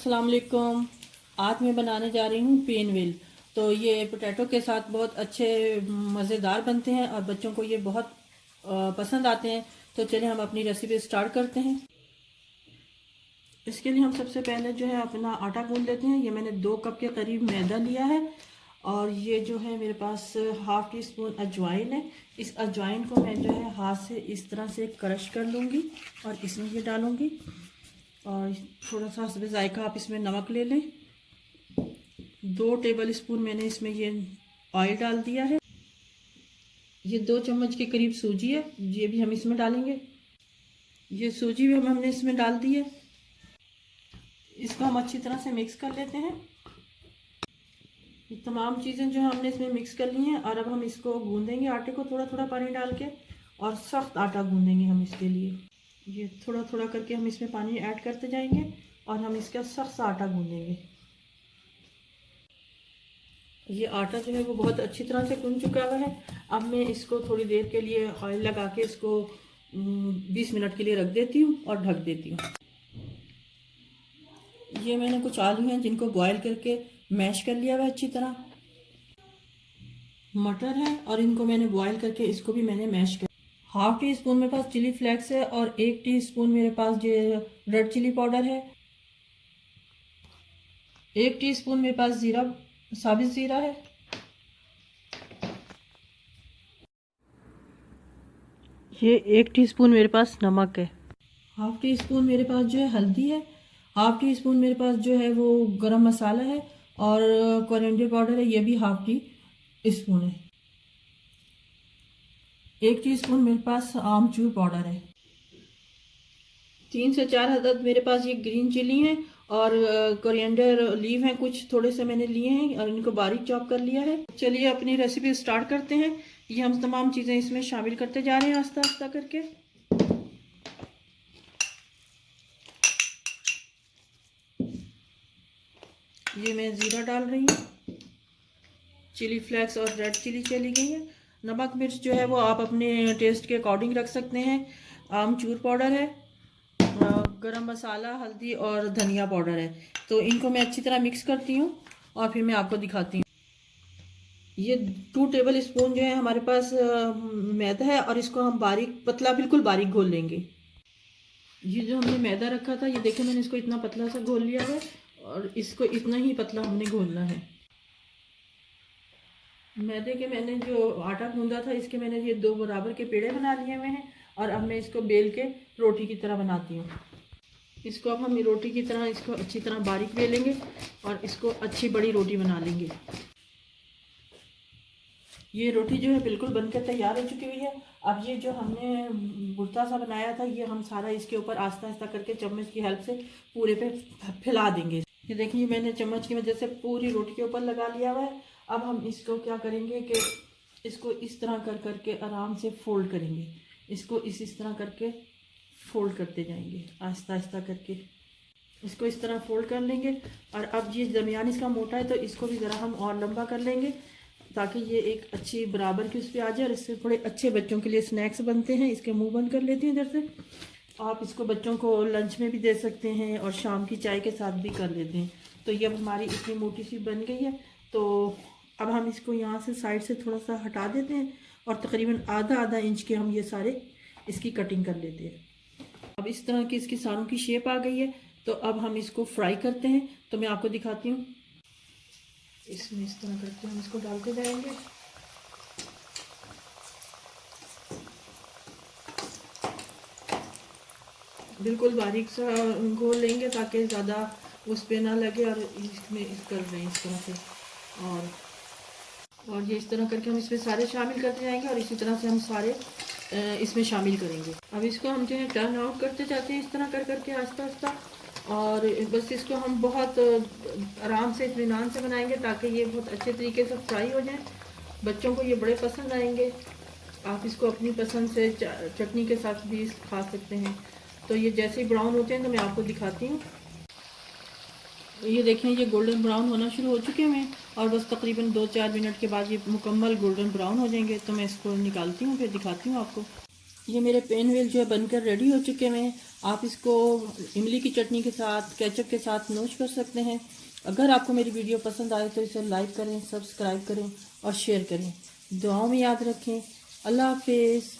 अस्सलाम वालेकुम। आज मैं बनाने जा रही हूँ पेनविल। तो ये पोटैटो के साथ बहुत अच्छे मज़ेदार बनते हैं और बच्चों को ये बहुत पसंद आते हैं। तो चलिए हम अपनी रेसिपी स्टार्ट करते हैं। इसके लिए हम सबसे पहले जो है अपना आटा गूंद लेते हैं। ये मैंने 2 कप के करीब मैदा लिया है और ये जो है मेरे पास हाफ़ टी स्पून अजवाइन है। इस अजवाइन को मैं जो है हाथ से इस तरह से क्रश कर लूँगी और इसमें ये डालूँगी। और थोड़ा सा हस्बे जायका आप इसमें नमक ले लें। 2 टेबल स्पून मैंने इसमें ये ऑयल डाल दिया है। ये 2 चम्मच के करीब सूजी है, ये भी हम इसमें डालेंगे। ये सूजी भी हमने इसमें डाल दी है। इसको हम अच्छी तरह से मिक्स कर लेते हैं। ये तमाम चीज़ें जो हमने इसमें मिक्स कर ली हैं और अब हम इसको गूंदेंगे आटे को थोड़ा थोड़ा पानी डाल के, और सख्त आटा गूंदेंगे हम इसके लिए। ये थोड़ा थोड़ा करके हम इसमें पानी ऐड करते जाएंगे और हम इसका सख्त आटा गूंदेंगे। ये आटा जो है वो बहुत अच्छी तरह से गूंद चुका हुआ है। अब मैं इसको थोड़ी देर के लिए ऑयल लगा के इसको 20 मिनट के लिए रख देती हूँ और ढक देती हूँ। ये मैंने कुछ आलू हैं जिनको बॉयल करके मैश कर लिया हुआ अच्छी तरह। मटर है और इनको मैंने बॉयल करके इसको भी मैंने मैश कर। हाफ टी स्पून मेरे पास चिली फ्लेक्स है और 1 टीस्पून मेरे पास जो रेड चिली पाउडर है। 1 टीस्पून मेरे पास जीरा, साबित जीरा है। ये 1 टीस्पून मेरे पास नमक है। हाफ टी स्पून मेरे पास जो है हल्दी है। हाफ टी स्पून मेरे पास जो है वो गरम मसाला है और कोरिएंडर पाउडर है, ये भी हाफ टी स्पून है। 1 टीस्पून मेरे पास आमचूर पाउडर है। 3 से 4 अदद मेरे पास ये ग्रीन चिली हैं और कोरिएंडर लीव हैं, कुछ थोड़े से मैंने लिए हैं और इनको बारीक चॉप कर लिया है। चलिए अपनी रेसिपी स्टार्ट करते हैं। ये हम तमाम चीज़ें इसमें शामिल करते जा रहे हैं आस्ता आस्ता करके। ये मैं ज़ीरा डाल रही हूँ। चिली फ्लेक्स और रेड चिली चली गई है। नमक मिर्च जो है वो आप अपने टेस्ट के अकॉर्डिंग रख सकते हैं। आमचूर पाउडर है, गरम मसाला, हल्दी और धनिया पाउडर है। तो इनको मैं अच्छी तरह मिक्स करती हूँ और फिर मैं आपको दिखाती हूँ। ये 2 टेबल स्पून जो है हमारे पास मैदा है और इसको हम बारीक पतला बिल्कुल बारीक घोल लेंगे। ये जो हमने मैदा रखा था, ये देखिए मैंने इसको इतना पतला सा घोल लिया है और इसको इतना ही पतला हमने घोलना है। मैदे के मैंने जो आटा गूंदा था इसके मैंने ये 2 बराबर के पेड़े बना लिए हुए हैं और अब मैं इसको बेल के रोटी की तरह बनाती हूँ। इसको अब हम रोटी की तरह इसको अच्छी तरह बारीक बेलेंगे और इसको अच्छी बड़ी रोटी बना लेंगे। ये रोटी जो है बिल्कुल बनकर तैयार हो चुकी हुई है। अब ये जो हमने बुर्ता सा बनाया था, ये हम सारा इसके ऊपर आस्ता आस्ता करके चम्मच की हेल्प से पूरे पे फैला देंगे। ये देखिए मैंने चम्मच की मदद से पूरी रोटी के ऊपर लगा लिया हुआ है। अब हम इसको क्या करेंगे कि इसको इस तरह कर करके आराम से फोल्ड करेंगे। इसको इस तरह करके फोल्ड करते जाएंगे आहिस्ता आहिस्ता करके। इसको इस तरह फोल्ड कर लेंगे और अब ये दरमियान इसका मोटा है तो इसको भी ज़रा हम और लंबा कर लेंगे ताकि ये एक अच्छी बराबर की उस पर आ जाए और इससे थोड़े अच्छे बच्चों के लिए स्नैक्स बनते हैं। इसके मुंह बंद कर लेते हैं इधर से। आप इसको बच्चों को लंच में भी दे सकते हैं और शाम की चाय के साथ भी कर लेते हैं। तो ये अब हमारी इतनी मोटी सी बन गई है। तो अब हम इसको यहाँ से साइड से थोड़ा सा हटा देते हैं और तकरीबन आधा इंच के हम ये सारे इसकी कटिंग कर लेते हैं। अब इस तरह की इसकी सारों की शेप आ गई है। तो अब हम इसको फ्राई करते हैं। तो मैं आपको दिखाती हूँ। इसमें इस तरह करके हम इसको डालते जाएंगे। बिल्कुल बारीक सा घोल लेंगे ताकि ज़्यादा उस पर ना लगे और इसमें कर रहे हैं इस तरह से। और ये इस तरह करके हम इसमें सारे शामिल करते जाएंगे और इसी तरह से हम सारे इसमें शामिल करेंगे। अब इसको हम जो है टर्न आउट करते जाते हैं इस तरह कर करके आस्ता आस्ता। और बस इसको हम बहुत आराम से इत्मीनान से बनाएंगे ताकि ये बहुत अच्छे तरीके से फ्राई हो जाए। बच्चों को ये बड़े पसंद आएंगे। आप इसको अपनी पसंद से चटनी के साथ भी खा सकते हैं। तो ये जैसे ही ब्राउन होते हैं तो मैं आपको दिखाती हूँ। ये देखें ये गोल्डन ब्राउन होना शुरू हो चुके हैं और बस तकरीबन 2-4 मिनट के बाद ये मुकम्मल गोल्डन ब्राउन हो जाएंगे। तो मैं इसको निकालती हूँ फिर दिखाती हूँ आपको। ये मेरे पेन व्हील जो है बनकर रेडी हो चुके हैं। आप इसको इमली की चटनी के साथ, केचप के साथ नोश कर सकते हैं। अगर आपको मेरी वीडियो पसंद आए तो इसे लाइक करें, सब्सक्राइब करें और शेयर करें। दुआओं में याद रखें। अल्लाह हाफिज़।